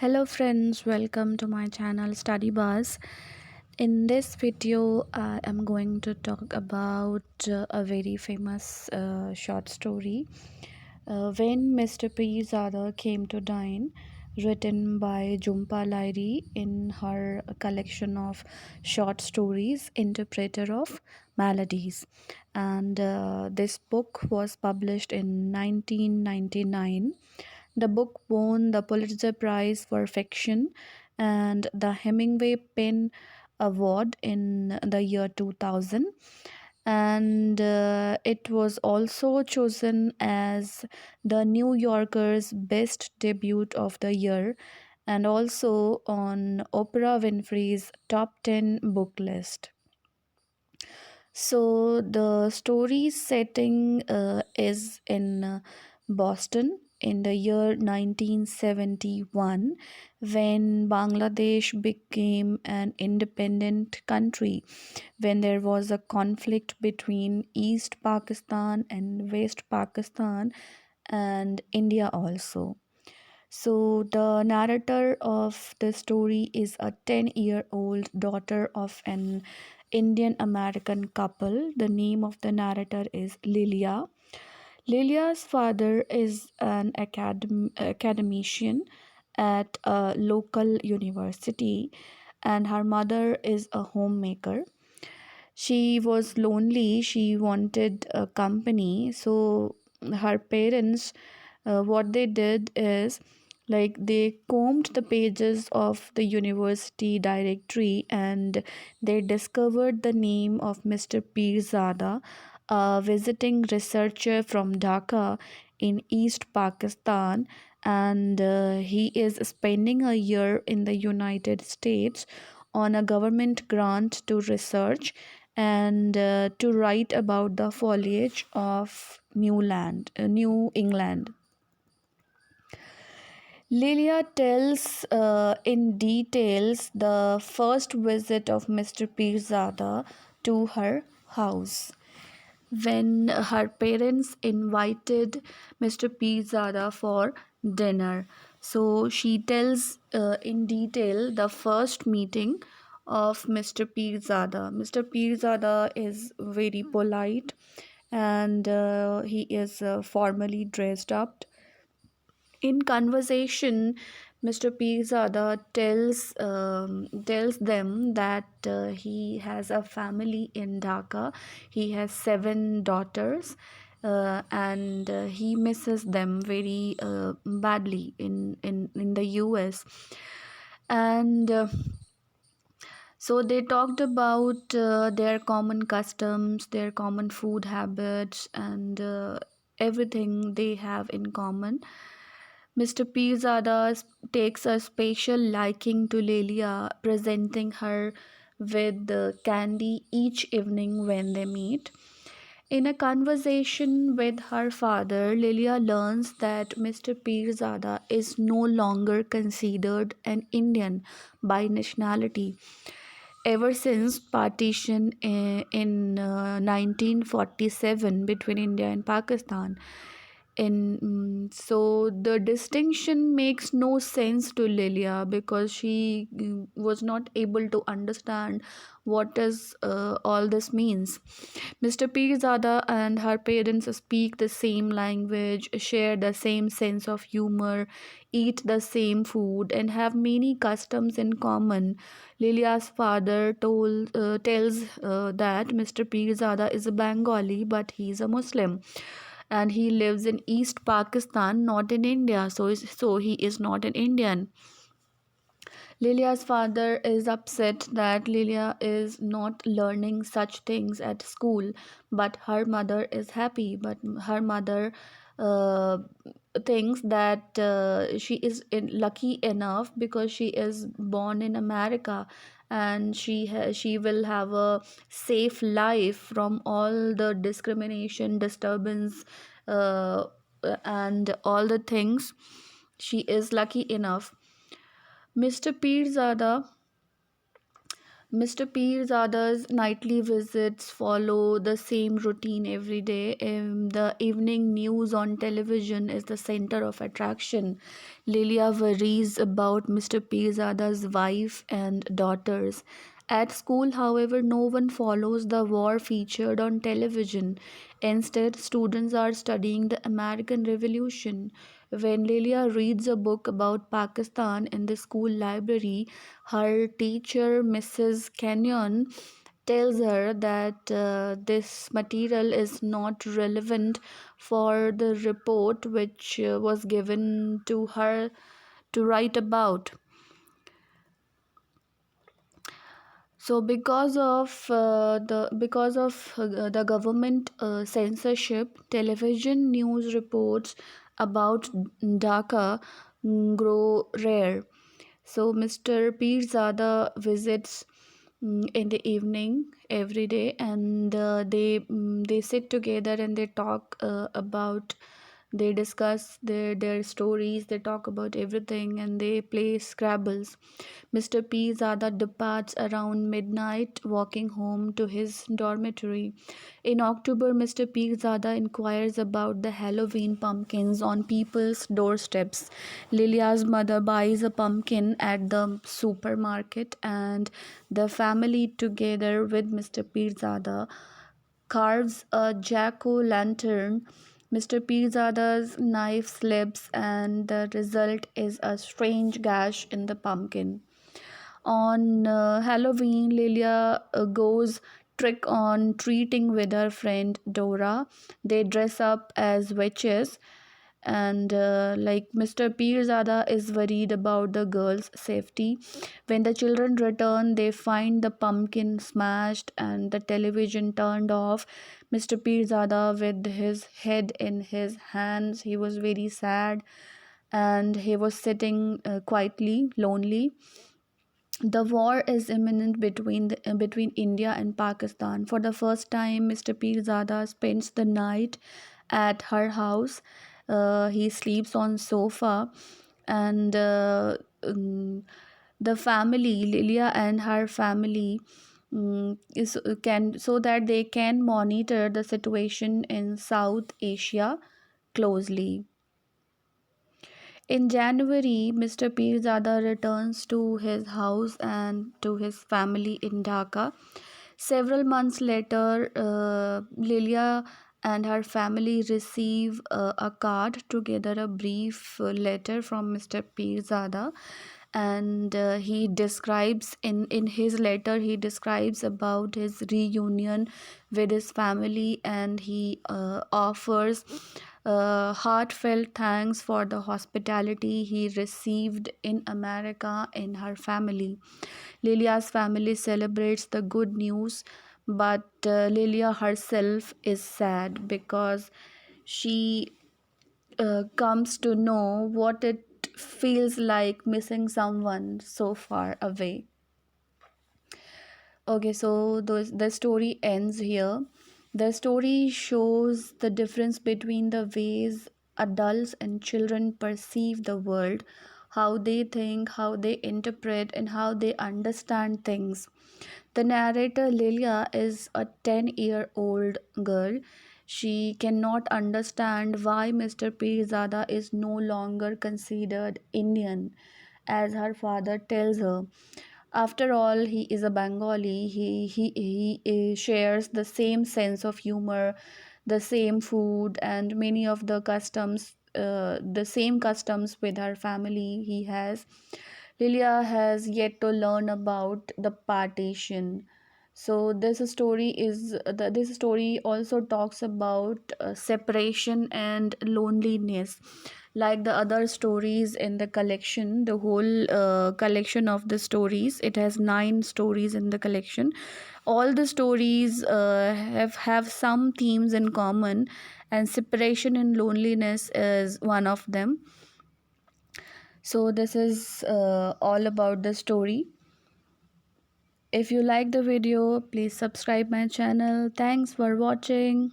Hello friends, welcome to my channel Study Buzz. In this video, I am going to talk about a very famous short story. When Mr. Pirzada came to dine, written by Jhumpa Lahiri in her collection of short stories, Interpreter of Maladies. And this book was published in 1999. The book won the Pulitzer Prize for Fiction and the Hemingway Pen Award in the year 2000. And it was also chosen as the New Yorker's best debut of the year and also on Oprah Winfrey's top 10 book list. So the story setting is in Boston in the year 1971 when Bangladesh became an independent country, when there was a conflict between East Pakistan and West Pakistan and India also. So, the narrator of the story is a 10-year-old daughter of an Indian American couple. The name of the narrator is Lilia. Lilia's father is an academician at a local university, and her mother is a homemaker. She was lonely, she wanted a company, so her parents, what they did is like they combed the pages of the university directory and they discovered the name of Mr. Pirzada, a visiting researcher from Dhaka in East Pakistan, and he is spending a year in the United States on a government grant to research and to write about the foliage of New England. Lilia tells in details the first visit of Mr. Pirzada to her house when her parents invited Mr. Pirzada for dinner. So she tells in detail the first meeting of Mr. Pirzada. Mr. Pirzada is very polite and he is formally dressed up. In conversation, Mr. Pirzada tells them that he has a family in Dhaka. He has seven daughters, and he misses them very badly in the US. And so they talked about their common customs, their common food habits, and everything they have in common. Mr. Pirzada takes a special liking to Lelia, presenting her with candy each evening when they meet. In a conversation with her father, Lilia learns that Mr. Pirzada is no longer considered an Indian by nationality. Ever since partition in 1947 between India and Pakistan, so the distinction makes no sense to Lilia because she was not able to understand what does all this means. Mr. Pirzada and her parents speak the same language, share the same sense of humor, eat the same food, and have many customs in common. Lilia's father tells that Mr. Pirzada is a Bengali, but he is a Muslim and he lives in East Pakistan, not in India. So he is not an Indian. Lilia's father is upset that Lilia is not learning such things at school, but her mother is happy. But her mother uh, thinks that she is lucky enough because she is born in America and she will have a safe life from all the discrimination, disturbance, and all the things. She is lucky enough. Mr. Pirzada Mr. Pirzada's nightly visits follow the same routine every day. The evening news on television is the center of attraction. Lilia worries about Mr. Pirzada's wife and daughters. At school, however, no one follows the war featured on television. Instead, students are studying the American Revolution. When Lilia reads a book about Pakistan in the school library, her teacher, Mrs. Kenyon, tells her that this material is not relevant for the report which was given to her to write about. So because of the government censorship, television news reports about Dhaka grow rare. So Mr. Pirzada visits in the evening every day, and they sit together and they talk about, they discuss their stories, they talk about everything, and they play Scrabbles. Mr. Pirzada departs around midnight, walking home to his dormitory. In October, Mr. Pirzada inquires about the Halloween pumpkins on people's doorsteps. Lilia's mother buys a pumpkin at the supermarket, and the family, together with Mr. Pirzada, carves a jack o' lantern. Mr. Pirzada's knife slips, and the result is a strange gash in the pumpkin. On Halloween, Lilia goes trick on treating with her friend Dora. They dress up as witches, and like Mr. Pirzada is worried about the girls' safety. When the children return, they find the pumpkin smashed and the television turned off. Mr. Pirzada, with his head in his hands, he was very sad, and he was sitting quietly, lonely. The war is imminent between India and Pakistan. For the first time, Mr. Pirzada spends the night at her house. He sleeps on sofa, and the family, Lilia and her family, is can so that they can monitor the situation in South Asia closely. In January, Mr. Pirzada returns to his house and to his family in Dhaka. Several months later, Lilia and her family receive a card, together a brief letter from Mr. Pirzada, and he describes in his letter, he describes about his reunion with his family, and he offers heartfelt thanks for the hospitality he received in America in her family. Lilia's family celebrates the good news, but Lilia herself is sad because she comes to know what it feels like missing someone so far away. Okay, so the story ends here. The story shows the difference between the ways adults and children perceive the world, how they think, how they interpret, and how they understand things. The narrator, Lilia, is a 10-year-old girl. She cannot understand why Mr. Pirzada is no longer considered Indian, as her father tells her. After all, he is a Bengali. He shares the same sense of humor, the same food, and many of the same customs with her family he has. Lilia has yet to learn about the partition. So this story also talks about separation and loneliness. Like the other stories in the collection, the whole collection of the stories, it has 9 stories in the collection. All the stories have some themes in common, and separation and loneliness is one of them. So this is all about the story. If you like the video, please subscribe my channel. Thanks for watching.